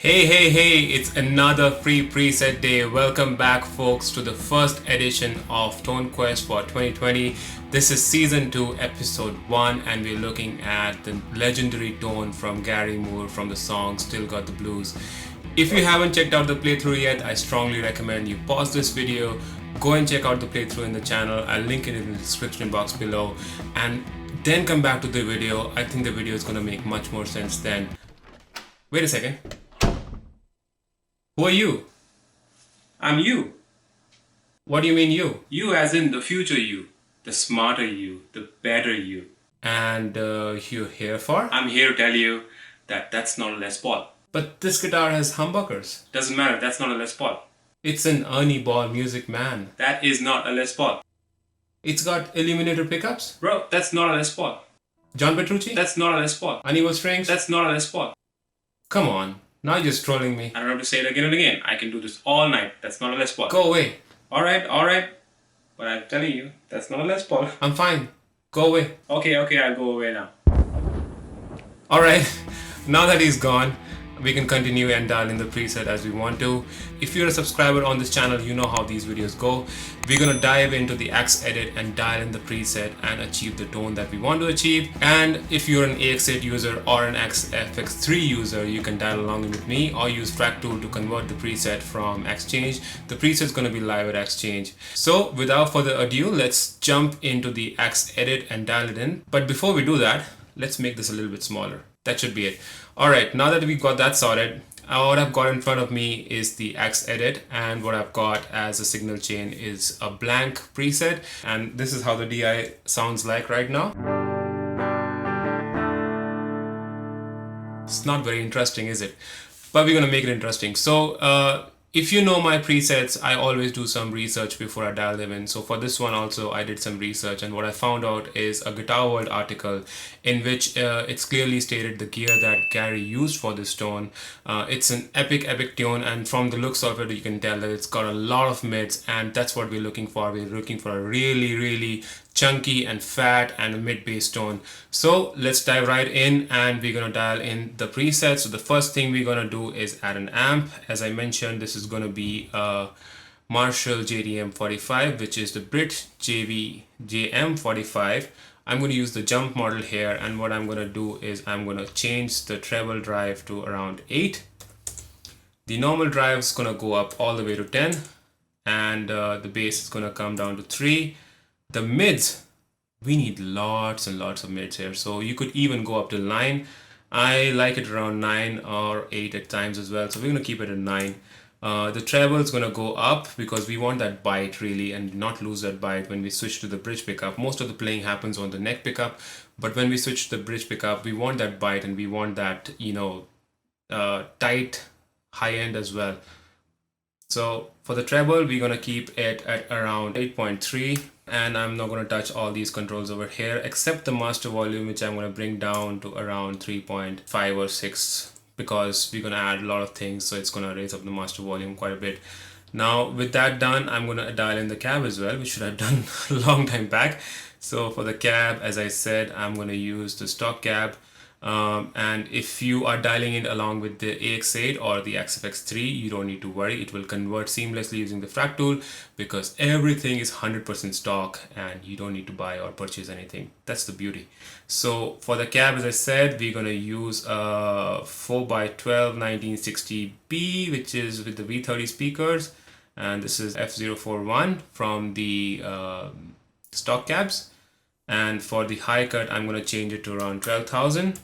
Hey, it's another free preset day. Welcome back, folks, to the first edition of ToneQuest for 2020. This is season 2, episode 1, and we're looking at the legendary tone from Gary Moore from the song Still Got the Blues. If you haven't checked out the playthrough yet, I strongly recommend you pause this video, go and check out the playthrough in the channel. I'll link it in the description box below, and then come back to the video. I think the video is going to make much more sense then. Wait a second. Who are you? I'm you. What do you mean you? You as in the future you, the smarter you, the better you. And you're here for? I'm here to tell you that that's not a Les Paul. But this guitar has humbuckers. Doesn't matter, that's not a Les Paul. It's an Ernie ball music, man. That is not a Les Paul. It's got illuminator pickups? Bro, that's not a Les Paul. John Petrucci? That's not a Les Paul. Uneven strings? That's not a Les Paul. Come on. Now you're just trolling me. I don't have to say it again and again. I can do this all night. That's not a Les Paul. Go away. Alright. But I'm telling you, that's not a Les Paul. I'm fine. Go away. Okay, I'll go away now. Alright. Now that he's gone, we can continue and dial in the preset as we want to. If you're a subscriber on this channel, you know how these videos go. We're gonna dive into the Axe edit and dial in the preset and achieve the tone that we want to achieve. And if you're an AX8 user or an FX3 user, you can dial along with me or use Fractal to convert the preset from Exchange. The preset is gonna be live at Exchange. So without further ado, let's jump into the Axe edit and dial it in. But before we do that, let's make this a little bit smaller. That should be it. Alright, now that we've got that sorted, what I've got in front of me is the Axe edit, and what I've got as a signal chain is a blank preset, and this is how the DI sounds like right now. It's not very interesting, is it? But we're gonna make it interesting. So if you know my presets, I always do some research before I dial them in. So for this one also, I did some research, and what I found out is a Guitar World article in which it's clearly stated the gear that Gary used for this tone. It's an epic tune, and from the looks of it, you can tell that it's got a lot of mids, and that's what we're looking for. We're looking for a really chunky and fat and a mid bass tone. So let's dive right in, and we're gonna dial in the presets. So the first thing we're gonna do is add an amp. As I mentioned, this is gonna be a Marshall JDM 45, which is the Brit JM 45. I'm going to use the jump model here, and what I'm going to do is I'm going to change the treble drive to around 8. The normal drive is going to go up all the way to 10, and the bass is going to come down to 3. The mids, we need lots and lots of mids here, so you could even go up to 9. I like it around 9 or 8 at times as well, so we're going to keep it at 9. The treble is going to go up because we want that bite really, and not lose that bite when we switch to the bridge pickup. Most of the playing happens on the neck pickup, but when we switch to the bridge pickup, we want that bite, and we want that, tight high end as well. So for the treble, we're going to keep it at around 8.3, and I'm not going to touch all these controls over here except the master volume, which I'm going to bring down to around 3.5 or 6. Because we're going to add a lot of things, so it's going to raise up the master volume quite a bit. Now with that done, I'm going to dial in the cab as well, which should have done a long time back. So for the cab, as I said, I'm going to use the stock cab, and if you are dialing it along with the AX8 or the XFX3, you don't need to worry. It will convert seamlessly using the Fractal because everything is 100% stock and you don't need to buy or purchase anything. That's the beauty. So for the cab, as I said, we're going to use a 4x12 1960B, which is with the V30 speakers, and this is F02E01 from the stock cabs. And for the high cut, I'm going to change it to around 12,000.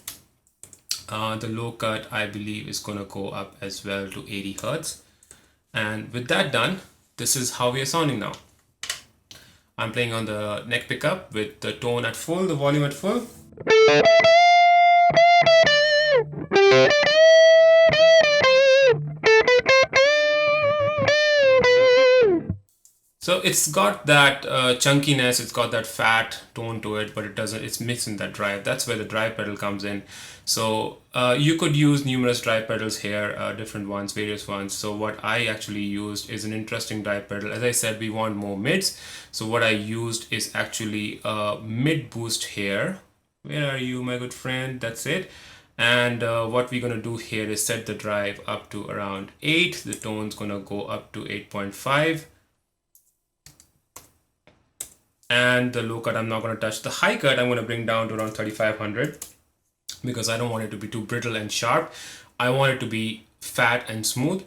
The low cut, I believe, is going to go up as well to 80 Hertz. And with that done, this is how we are sounding now. I'm playing on the neck pickup with the tone at full, the volume at full. So it's got that chunkiness, it's got that fat tone to it, but it's missing that drive. That's where the drive pedal comes in. So you could use numerous drive pedals here, different ones, various ones. So what I actually used is an interesting drive pedal. As I said, we want more mids. So what I used is actually a mid boost here. Where are you, my good friend? That's it. And what we're going to do here is set the drive up to around 8. The tone's going to go up to 8.5. And the low cut, I'm not going to touch. The high cut, I'm going to bring down to around 3500 because I don't want it to be too brittle and sharp. I want it to be fat and smooth.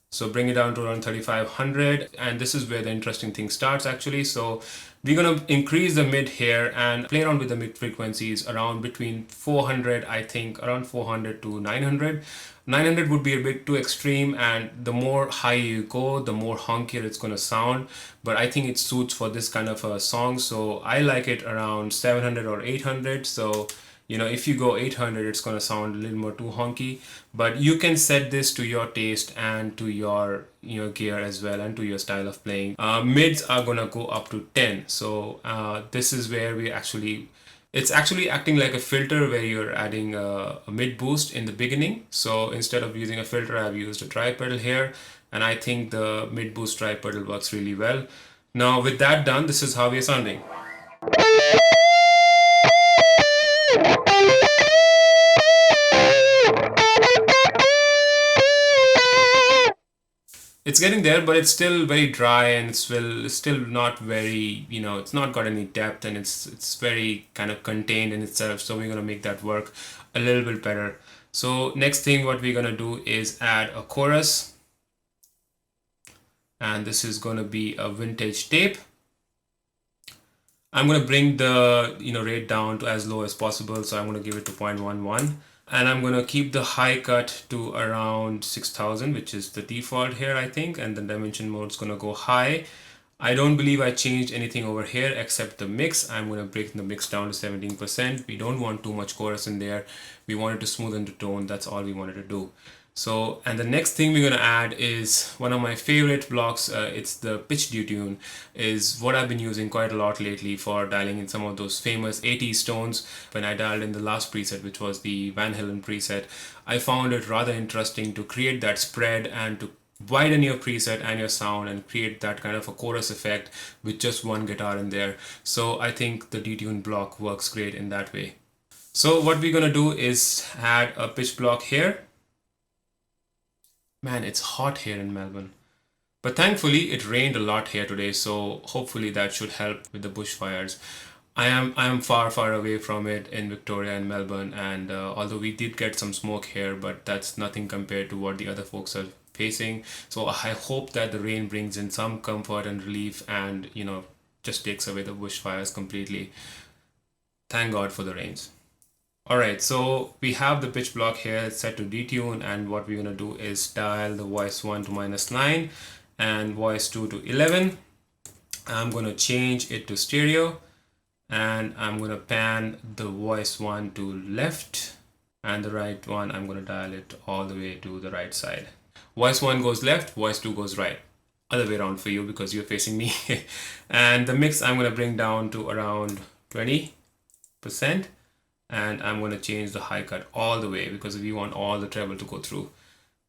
So bring it down to around 3500. And this is where the interesting thing starts actually. So we're going to increase the mid here and play around with the mid frequencies around between 400, I think around 400 to 900. 900 would be a bit too extreme, and the more high you go, the more honkier it's going to sound. But I think it suits for this kind of a song. So I like it around 700 or 800. So you know, if you go 800, it's going to sound a little more too honky, but you can set this to your taste and to your gear as well, and to your style of playing. Mids are going to go up to 10. So this is where it's actually acting like a filter where you're adding a mid boost in the beginning. So instead of using a filter, I've used a drive pedal here, and I think the mid boost drive pedal works really well. Now with that done, this is how we're sounding. It's getting there, but it's still very dry, and it's still not very, it's not got any depth, and it's very kind of contained in itself. So we're gonna make that work a little bit better. So next thing what we're gonna do is add a chorus, and this is gonna be a vintage tape. I'm gonna bring the rate down to as low as possible, so I'm gonna give it to 0.11. And I'm going to keep the high cut to around 6000, which is the default here, I think. And the dimension mode is going to go high. I don't believe I changed anything over here except the mix. I'm going to break the mix down to 17%. We don't want too much chorus in there. We wanted to smoothen the tone. That's all we wanted to do. So, and the next thing we're going to add is one of my favorite blocks. It's the pitch detune, is what I've been using quite a lot lately for dialing in some of those famous 80s tones. When I dialed in the last preset, which was the Van Halen preset, I found it rather interesting to create that spread and to widen your preset and your sound and create that kind of a chorus effect with just one guitar in there. So I think the detune block works great in that way. So what we're going to do is add a pitch block here. Man, it's hot here in Melbourne. But thankfully it rained a lot here today, so hopefully that should help with the bushfires. I am far away from it in Victoria and Melbourne, and although we did get some smoke here, but that's nothing compared to what the other folks are facing. So I hope that the rain brings in some comfort and relief, and just takes away the bushfires completely. Thank God for the rains. Alright, so we have the pitch block here set to detune, and what we're going to do is dial the voice 1 to -9 and voice 2 to 11. I'm going to change it to stereo, and I'm going to pan the voice 1 to left, and the right one I'm going to dial it all the way to the right side. Voice 1 goes left, voice 2 goes right. Other way around for you because you're facing me. And the mix I'm going to bring down to around 20%. And I'm going to change the high cut all the way because we want all the treble to go through.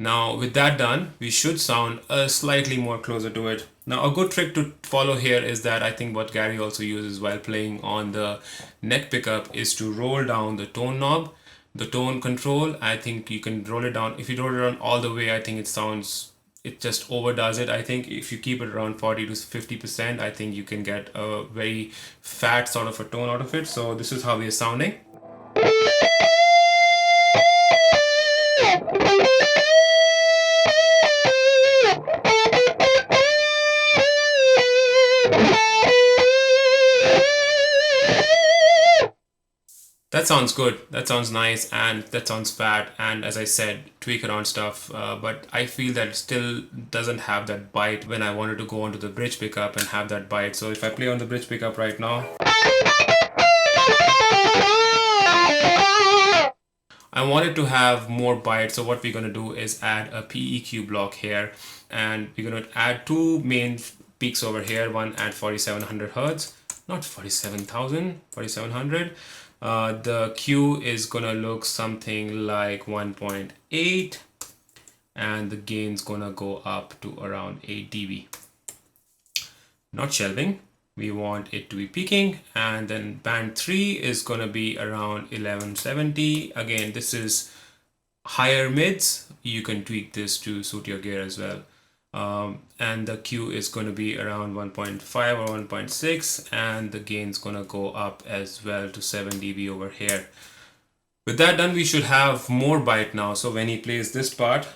Now with that done, we should sound slightly more closer to it. Now a good trick to follow here is that I think what Gary also uses while playing on the neck pickup is to roll down the tone knob, the tone control. I think you can roll it down. If you roll it down all the way, I think it just overdoes it. I think if you keep it around 40 to 50%, I think you can get a very fat sort of a tone out of it. So this is how we are sounding. That sounds good, that sounds nice, and that sounds fat, and as I said, tweak around stuff, but I feel that it still doesn't have that bite when I wanted to go onto the bridge pickup and have that bite. So if I play on the bridge pickup right now, I wanted to have more bite. So what we're going to do is add a PEQ block here, and we're going to add two main peaks over here, one at 4700 Hertz, not 47,000, 4700. The Q is gonna look something like 1.8, and the gain's gonna go up to around 8 dB. Not shelving, we want it to be peaking, and then band 3 is going to be around 1170. Again, this is higher mids. You can tweak this to suit your gear as well. And the Q is going to be around 1.5 or 1.6, and the gain is going to go up as well to 7 dB over here. With that done, we should have more bite now. So when he plays this part,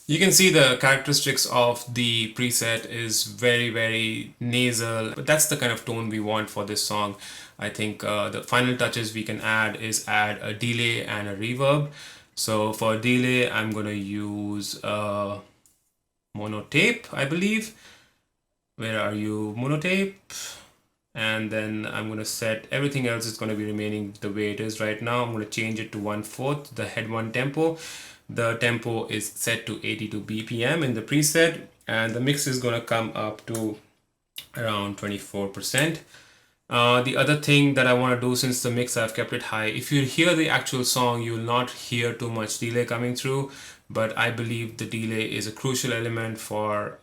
you can see the characteristics of the preset is very nasal, but that's the kind of tone we want for this song. I think the final touches we can add is add a delay and a reverb. So for delay, I'm gonna use monotape, I believe. Where are you, monotape? And then I'm gonna set everything else is gonna be remaining the way it is right now. I'm gonna change it to 1/4 the head 1 tempo. The tempo is set to 82 BPM in the preset, and the mix is gonna come up to around 24%. The other thing that I want to do, since the mix I've kept it high, if you hear the actual song, you will not hear too much delay coming through, but I believe the delay is a crucial element for,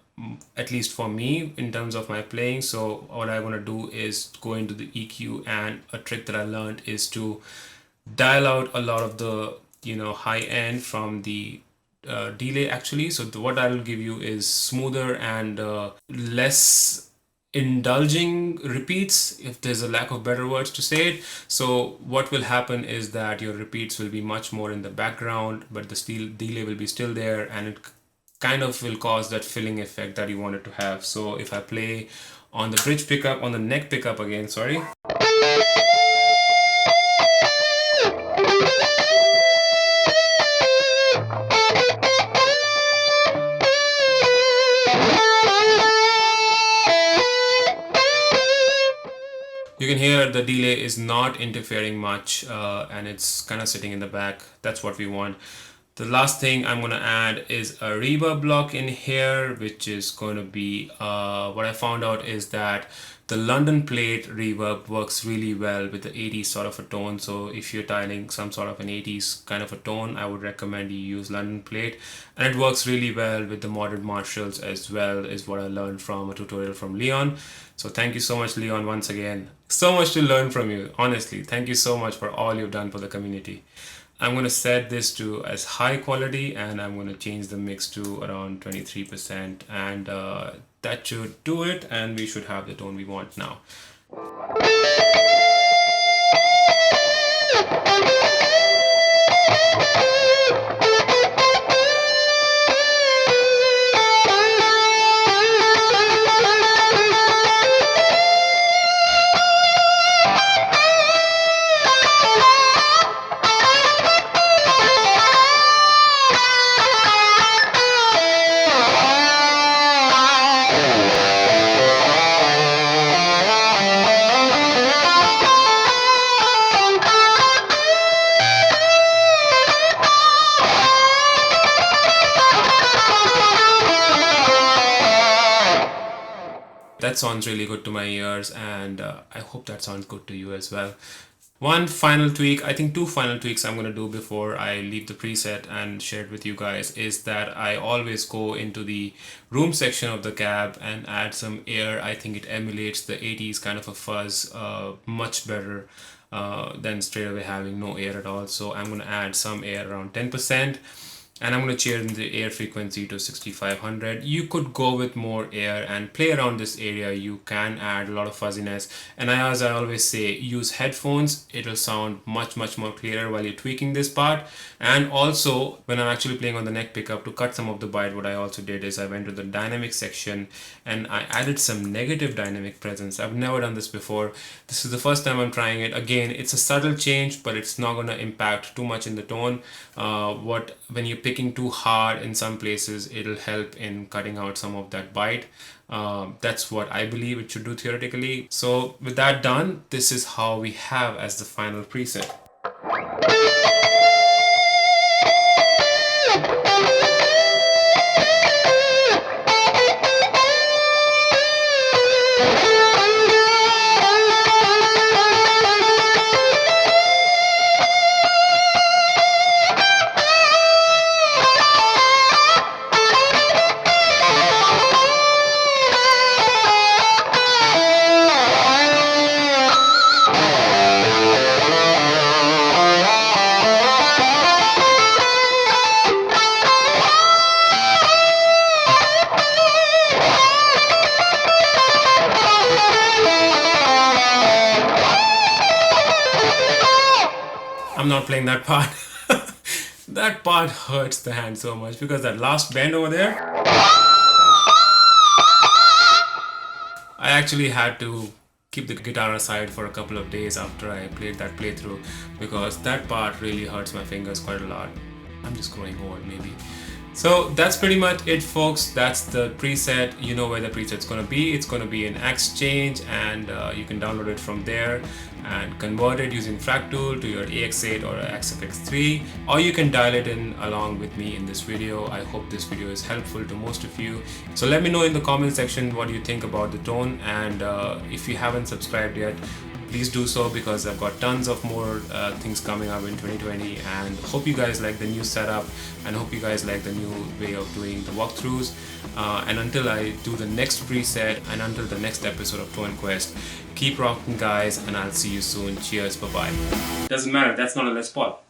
at least for me, in terms of my playing. So what I want to do is go into the EQ, and a trick that I learned is to dial out a lot of the high end from the delay actually. So what I will give you is smoother and less indulging repeats, if there's a lack of better words to say it. So what will happen is that your repeats will be much more in the background, but the delay will be still there, and it kind of will cause that filling effect that you want it to have. So if I play on the bridge pickup, on the neck pickup again, sorry. You can hear the delay is not interfering much, and it's kind of sitting in the back. That's what we want. The last thing I'm going to add is a reverb block in here, which is going to be what I found out is that the London plate reverb works really well with the 80s sort of a tone. So if you're tiling some sort of an 80s kind of a tone, I would recommend you use London plate, and it works really well with the modern Marshalls as well, is what I learned from a tutorial from Leon. So thank you so much, Leon, once again. So much to learn from you, honestly. Thank you so much for all you've done for the community. I'm going to set this to as high quality, and I'm going to change the mix to around 23%, and that should do it, and we should have the tone we want now. That sounds really good to my ears, and I hope that sounds good to you as well. One final tweak, I think two final tweaks I'm going to do before I leave the preset and share it with you guys, is that I always go into the room section of the cab and add some air. I think it emulates the 80s kind of a fuzz much better than straight away having no air at all. So I'm going to add some air, around 10%. And I'm going to change the air frequency to 6500. You could go with more air and play around this area. You can add a lot of fuzziness, and as I always say, use headphones. It'll sound much more clearer while you're tweaking this part. And also when I'm actually playing on the neck pickup, to cut some of the bite, what I also did is I went to the dynamic section and I added some negative dynamic presence. I've never done this before. This is the first time I'm trying it. Again, it's a subtle change, but it's not going to impact too much in the tone. When you're picking too hard in some places, it'll help in cutting out some of that bite. That's what I believe it should do theoretically. So with that done, this is how we have as the final preset. not playing that part. That part hurts the hand so much because that last bend over there, I actually had to keep the guitar aside for a couple of days after I played that playthrough because that part really hurts my fingers quite a lot. I'm just growing old maybe. So that's pretty much it, folks. That's the preset. You know where the preset's gonna be. It's gonna be in Exchange, and you can download it from there and convert it using Fractal to your AX8 or XFX3, or you can dial it in along with me in this video. I hope this video is helpful to most of you. So let me know in the comment section what you think about the tone, and if you haven't subscribed yet, please do so because I've got tons of more things coming up in 2020, and hope you guys like the new setup and hope you guys like the new way of doing the walkthroughs. And until I do the next preset and until the next episode of ToneQuest, keep rocking guys, and I'll see you soon. Cheers, bye bye. Doesn't matter, that's not a Les Paul.